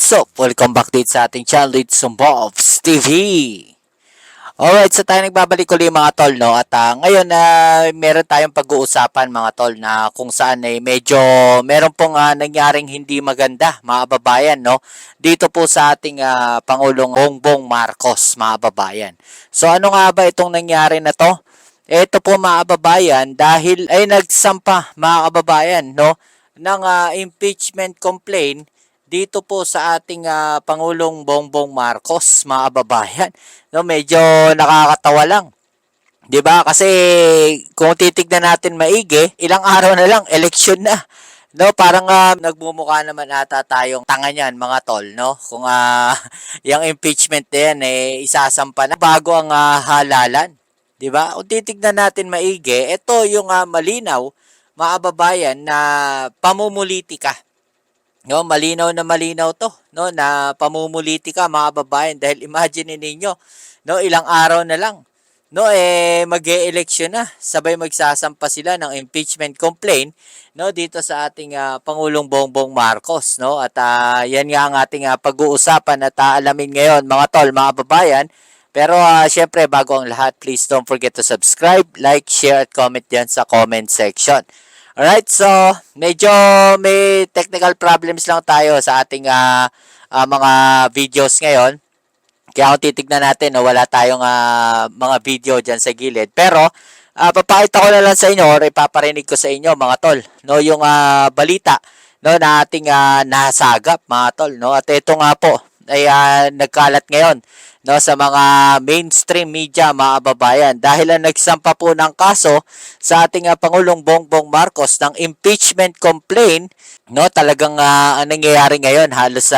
What's up? Welcome back dito sa ating channel dito sa Bobs TV. Alright, so tayo nagbabalik ulit mga tol, no? At ngayon meron tayong pag-uusapan mga tol na kung saan medyo meron pong nangyaring hindi maganda mga babayan, no? Dito po sa ating Pangulong Bongbong Marcos mga babayan. So ano nga ba itong nangyari na to? Ito po mga kababayan dahil ay nagsampa mga kababayan, no? Ng impeachment complaint dito po sa ating Pangulong Bongbong Marcos, mga kababayan. No, medyo nakakatawa lang. 'Di ba? Kasi kung titignan natin maigi, ilang araw na lang eleksyon na. No, parang nagmumukha naman ata tayong tanga niyan, mga tol, no? Kung yung impeachment na yan isasampa na bago ang halalan. 'Di ba? Kung titignan natin maigi, ito yung malinaw, mga kababayan, na pamumulitika. No, malinaw na malinaw 'to, no, na pamumulitika mga babayan dahil imagine ninyo, no, ilang araw na lang, no, mag-e-eleksyon na, sabay magsasampa sila ng impeachment complaint, no, dito sa ating Pangulong Bongbong Marcos, no, at yan nga ang ating pag-uusapan at alamin ngayon mga tol, mga babayan. Pero syempre bago ang lahat, please don't forget to subscribe, like, share at comment diyan sa comment section. Alright, so medyo may technical problems lang tayo sa ating mga videos ngayon. Kaya kung titignan natin, no, wala tayong mga video dyan sa gilid. Pero papakita ko na lang sa inyo or ipaparinig ko sa inyo mga tol, no, yung balita, no, na ating nasagap mga tol, no. At ito nga po ay nagkalat ngayon, no, sa mga mainstream media mga kababayan dahil nagsampa po ng kaso sa ating Pangulong Bongbong Marcos ng impeachment complaint, no. Talagang ang nangyayari ngayon halos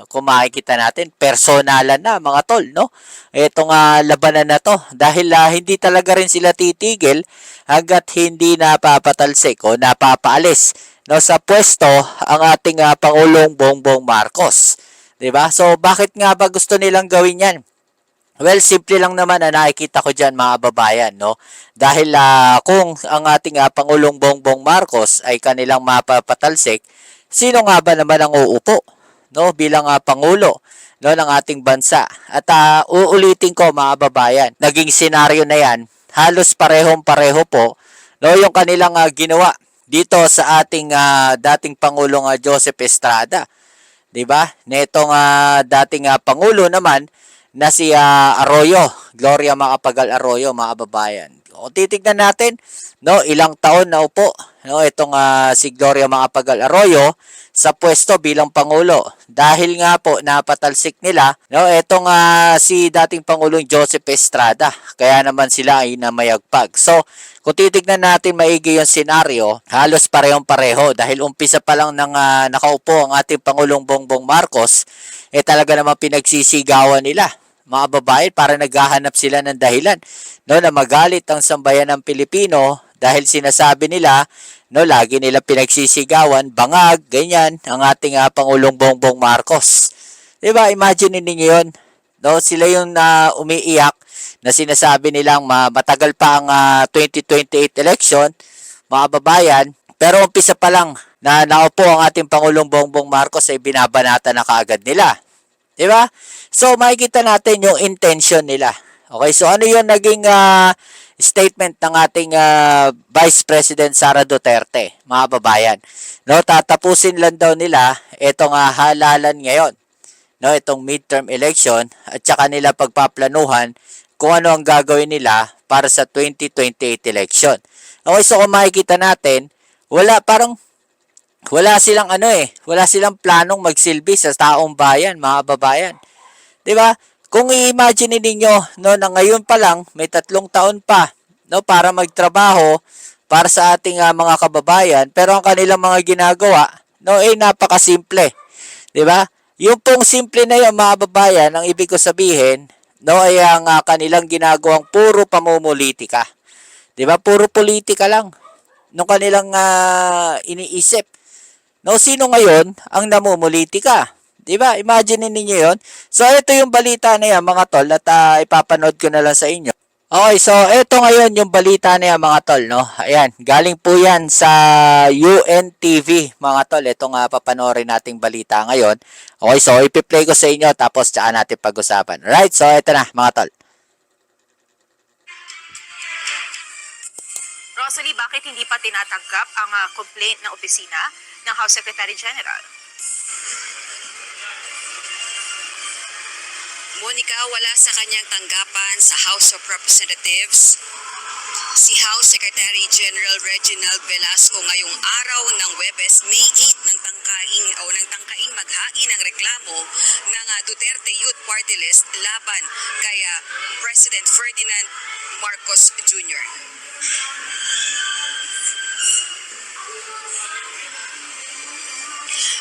kung makikita natin personalan na mga tol, no. Itong labanan na to dahil hindi talaga rin sila titigil hangga't hindi napapatalsik o napapaalis, no, sa pwesto ang ating Pangulong Bongbong Marcos. 'Di ba? So bakit nga ba gusto nilang gawin 'yan? Well, simple lang naman na nakikita ko diyan mga babayan, no. Dahil kung ang ating Pangulong Bongbong Marcos ay kanilang mapapatalsik, sino nga ba naman ang uupo, no, bilang pangulo, no, ng ating bansa? At uulitin ko mga babayan, naging senaryo na 'yan, halos parehong-pareho po, no, yung kanilang ginawa dito sa ating dating Pangulong Joseph Estrada. 'Di ba? Netong dating pangulo naman na si Arroyo, Gloria Macapagal Arroyo, mga kababayan. Kung titignan natin, no, ilang taon na upo, no, itong si Gloria Macapagal Arroyo sa pwesto bilang pangulo. Dahil nga po napatalsik nila, no, itong si dating Pangulong Joseph Estrada. Kaya naman sila ay namayagpag. So, kung titignan natin maigi yung senaryo, halos parehong-pareho dahil umpisa pa lang ng nakaupo ang ating Pangulong Bongbong Marcos, talaga naman pinagsisigawan nila, mga babae, para naghahanap sila ng dahilan, no, na magalit ang sambayan ng Pilipino dahil sinasabi nila, no, lagi nila pinagsisigawan, bangag, ganyan, ang ating Pangulong Bongbong Marcos. 'Di ba? Imagine ninyo 'yon. No, sila yung umiiyak na sinasabi nilang matagal pa ang 2028 election, mga babayan, pero umpisa pa lang na naupo ang ating Pangulong Bongbong Marcos ay binabanata na kaagad nila. 'Di ba? So makikita natin yung intention nila. Okay, so ano yung naging statement ng ating Vice President Sara Duterte, mga babayan? No, tatapusin lang daw nila itong halalan ngayon, no, itong midterm election, at saka nila pagpaplanuhan kung ano ang gagawin nila para sa 2028 election. Okay, so kung makikita natin, wala silang wala silang planong magsilbi sa taong bayan, mga babayan. 'Di ba? Kung i-imagine ninyo, no, na ngayon pa lang may 3 taon pa, no, para magtrabaho para sa ating mga kababayan, pero ang kanilang mga ginagawa, no, napakasimple. 'Di ba? Yung pong simple na yung mga babayan, ang ibig ko sabihin, no, ay ang kanilang ginagawang puro pamumulitika. 'Di ba? Puro politika lang nung kanilang iniisip. No, sino ngayon ang namumulitika? 'Di ba? Imagine ninyo 'yon. So ito yung balita na yan mga tol at ipapanood ko na lang sa inyo. Okay, so eto ngayon yung balita na yan mga tol, no? Ayan, galing po yan sa UNTV mga tol. Ito nga papanoorin nating balita ngayon. Okay, so ipi-play ko sa inyo tapos tsaka natin pag-usapan. Right, so eto na mga tol. Rosalie, bakit hindi pa tinatanggap ang complaint ng opisina ng House Secretary General? Monica, wala sa kanyang tanggapan sa House of Representatives si House Secretary General Reginald Velasco ngayong araw ng Webes, May 8 ng tangkaing maghain ng reklamo ng Duterte Youth Party List laban kay President Ferdinand Marcos Jr.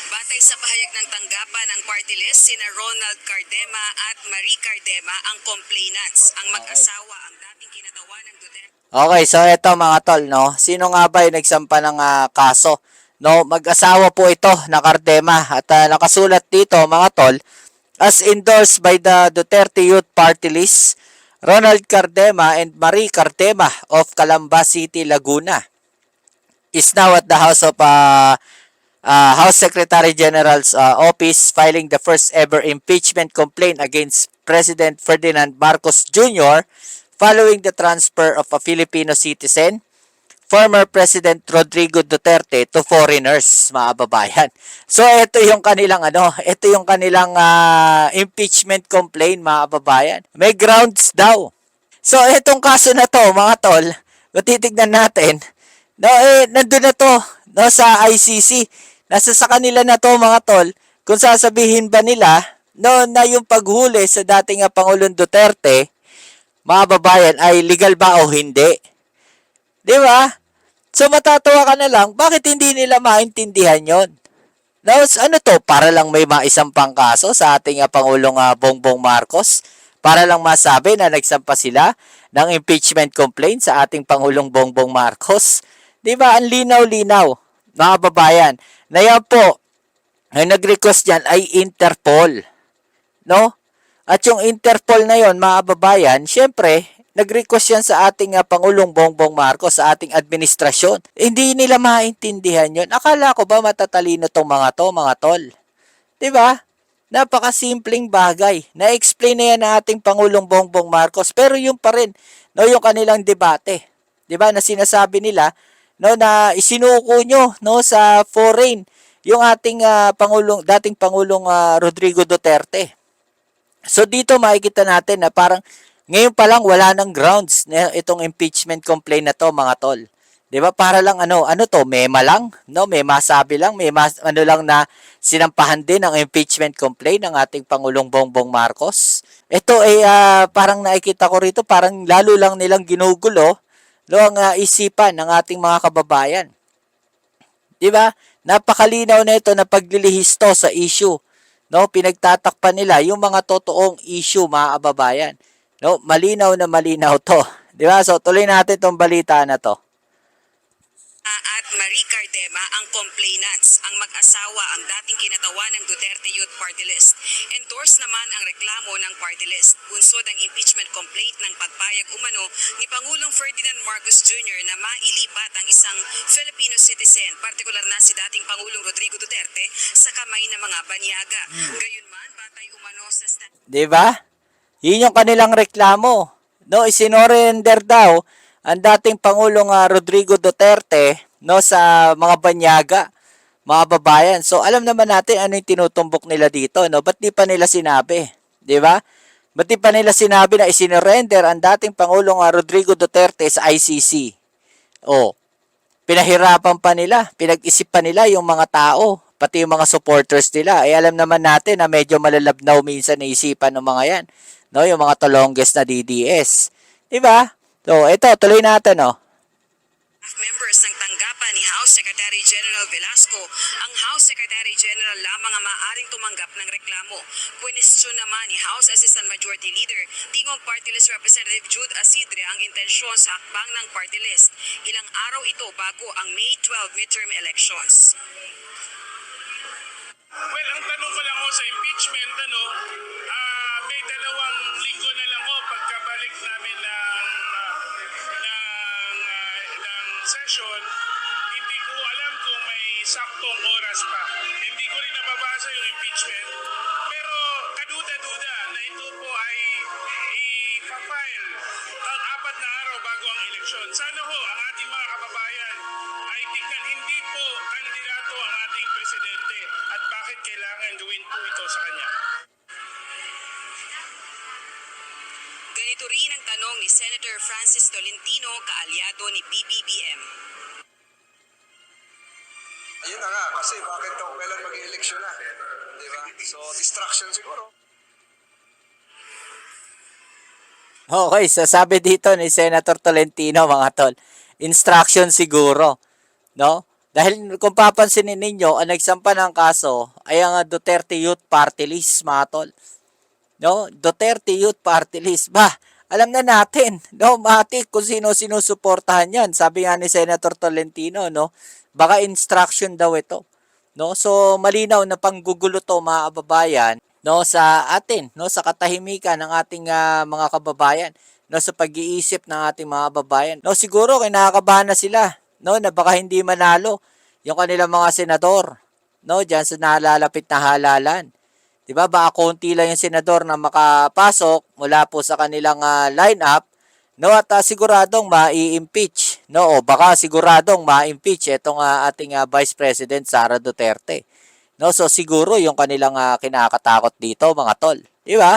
Batay sa pahayag ng tanggapan ng party list, sina Ronald Cardema at Marie Cardema ang complainants. Ang mag-asawa ang dating kinatawan ng Duterte. Okay, so eto mga tol, no? Sino nga ba yung nagsampa ng kaso? No, mag-asawa po ito na Cardema at nakasulat dito mga tol, as endorsed by the Duterte Youth Party List, Ronald Cardema and Marie Cardema of Calamba City, Laguna is now at the House Secretary General's office filing the first ever impeachment complaint against President Ferdinand Marcos Jr. following the transfer of a Filipino citizen, former President Rodrigo Duterte, to foreigners, mga babayan. So ito yung kanilang impeachment complaint, mga babayan. May grounds daw. So itong kaso na to, mga tol, kung titignan natin, no, nandun na to, no, sa ICC. Nasa sa kanila na to mga tol, kung sasabihin ba nila, no, na yung paghuli sa dating Pangulong Duterte, mga babayan, ay legal ba o hindi? Di ba? So matatawa ka na lang, bakit hindi nila maintindihan yon? No, ano to, para lang may maisampang kaso sa ating Pangulong Bongbong Marcos? Para lang masabi na nagsampa sila ng impeachment complaint sa ating Pangulong Bongbong Marcos? Di ba? Ang linaw-linaw, mga babayan. Na yan po, ang nag-request dyan ay Interpol. No? At yung Interpol na yon, mga babayan, syempre, nag-request yan sa ating Pangulong Bongbong Marcos, sa ating administrasyon. Hindi nila maintindihan yon. Akala ko ba matatalino tong mga to, mga tol? Diba? Napakasimpleng bagay. Na-explain na yan ng ating Pangulong Bongbong Marcos, pero yun pa rin, no, yung kanilang debate. Diba? Na sinasabi nila, no, na isinuko nyo, no, sa foreign yung ating dating Pangulong Rodrigo Duterte. So dito makikita natin na parang ngayon pa lang wala nang grounds na itong impeachment complaint na to, mga tol. 'Di ba? Para lang ano to, mema lang, no? May masabi lang, ano lang na sinampahan din ang impeachment complaint ng ating Pangulong Bongbong Marcos. Ito ay parang nakikita ko rito, parang lalo lang nilang ginugulo, no, ang isipan ng ating mga kababayan. 'Di ba? Napakalinaw na ito na paglilihisto sa issue. No, pinagtatakpan nila yung mga totoong issue, mga kababayan. No, malinaw na malinaw 'to. 'Di ba? So tuloy natin 'tong balita na 'to. At Marie Cardema ang complainants, ang mag-asawa ang dating kinatawan ng Duterte Youth Party List. Endorse naman ang reklamo ng party list. Bunsod ang impeachment complaint ng pagpayag umano ni Pangulong Ferdinand Marcos Jr. na mailipat ang isang Filipino citizen, partikular na si dating Pangulong Rodrigo Duterte, sa kamay ng mga banyaga. Gayunman, batay umano sa 'Di ba? Yun yung kanilang reklamo. No, isinorender daw ang dating Pangulong Rodrigo Duterte, no, sa mga banyaga, mga babayan. So alam naman natin ano yung tinutumbok nila dito, no? Ba't di pa nila sinabi? 'Di ba? Ba't di pa nila sinabi na isinorender ang dating Pangulong Rodrigo Duterte sa ICC? Oh, pinahirapan pa nila, pinag-isip pa nila yung mga tao, pati yung mga supporters nila. Eh alam naman natin na medyo malalabnaw minsan na isipan ng mga yan, no, yung mga tolongges na DDS. 'Di ba? So, ito, tuloy natin, oh. members ng tanggapan ni House Secretary General Velasco, ang House Secretary General lamang ang maaaring tumanggap ng reklamo. Puwestyon naman ni House Assistant Majority Leader, Tingog Party List Representative Jude Asidre ang intensyon sa hakbang ng party list. Ilang araw ito bago ang May 12 midterm elections. Well, ang tanong ko lang ho sa impeachment, may 2 linggo na lang ho pagkabalik namin ng session, hindi ko alam kung may saktong oras pa. Hindi ko rin nababasa yung impeachment. Pero kaduda-duda na ito po ay ipafile ang 4 na araw bago ang eleksyon. Sana ho ang ating mga kababayan ay tignan hindi po kandidato ang ating presidente at bakit kailangan gawin po ito sa kanya. Ganito rin ang tanong ni Senator Francis Tolentino, kaalyado ni PBBM. Ayun na nga, kasi bakit daw kailan mag-eleksyon na? Diba? So, distraction siguro. Okay, so sabi dito ni Senator Tolentino, mga tol, instruction siguro, no? Dahil kung papansinin ninyo, ang nagsampa ng kaso ay ang Duterte Youth Party List, mga tol. No? Duterte Youth Party List. Bah, alam na natin, no? Matik kung sino sinusuportahan yan. Sabi nga ni Senator Tolentino, no? Baka instruction daw ito. No? So, malinaw na panggugulo to, mga kababayan, no, sa atin, no, sa katahimikan ng ating mga kababayan, no, sa pag-iisip ng ating mga kababayan. No, siguro kinakabahan na sila, no, na baka hindi manalo yung kanilang mga senador, no, diyan sa nalalapit na halalan. 'Di ba? Baka konti lang yung senador na makapasok mula po sa kanilang lineup, no, at siguradong ma-impeach, no, o baka siguradong ma-impeach itong ating Vice President Sara Duterte. No, so siguro yung kanilang kinakatakot dito, mga tol. Di ba?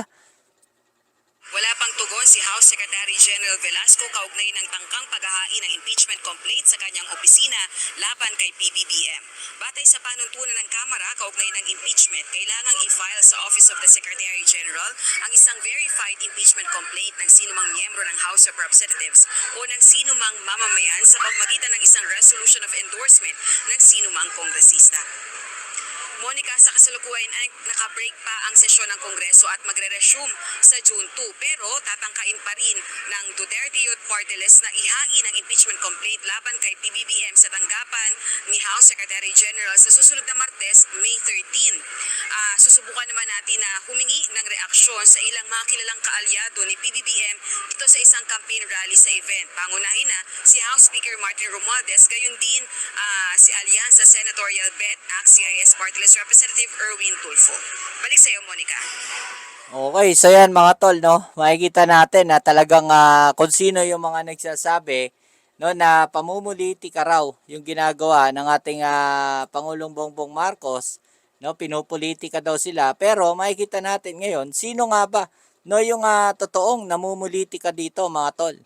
Wala pang tugon si House Secretary General Velasco kaugnay ng tangkang paghahain ng impeachment complaint sa kanyang opisina laban kay PBBM. Batay sa panuntunan ng Kamara kaugnay ng impeachment, kailangang i-file sa Office of the Secretary General ang isang verified impeachment complaint ng sinumang miyembro ng House of Representatives o ng sinumang mamamayan sa pamamagitan ng isang resolution of endorsement ng sinumang kongresista. Monica, sa kasalukuyan ay nakabreak pa ang sesyon ng Kongreso at magre-resume sa June 2 pero tatangkain pa rin ng Duterte Youth Party List na ihain ang impeachment complaint laban kay PBBM sa tanggapan ni House Secretary General sa susunod na Martes, May 13. Susubukan naman natin na humingi ng reaksyon sa ilang mga kilalang kaalyado ni PBBM ito sa isang campaign rally sa event. Pangunahin na si House Speaker Martin Romualdez, gayon din si Alyansa Senatorial Bet CIS Party List Representative Erwin Tulfo. Balik sa iyo, Monica. Okay, so yan mga tol, no? Makikita natin na talagang kung sino yung mga nagsasabi, no, na pamumulitika raw yung ginagawa ng ating Pangulong Bongbong Marcos, no? Pinupolitika daw sila, pero makikita natin ngayon, sino nga ba, no, yung totoong namumulitika dito, mga tol?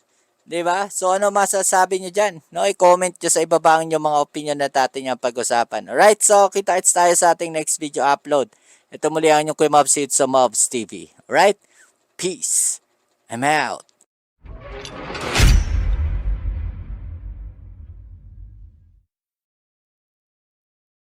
'Di ba? So ano masasabi niyo diyan? No, i-comment niyo sa ibaba ang inyong mga opinion na natin yung pag-usapan. Alright, so kita-kits tayo sa ating next video upload. Ito muli ang inyong Kuya Mobs sa Mobs TV. Alright? Peace. I'm out.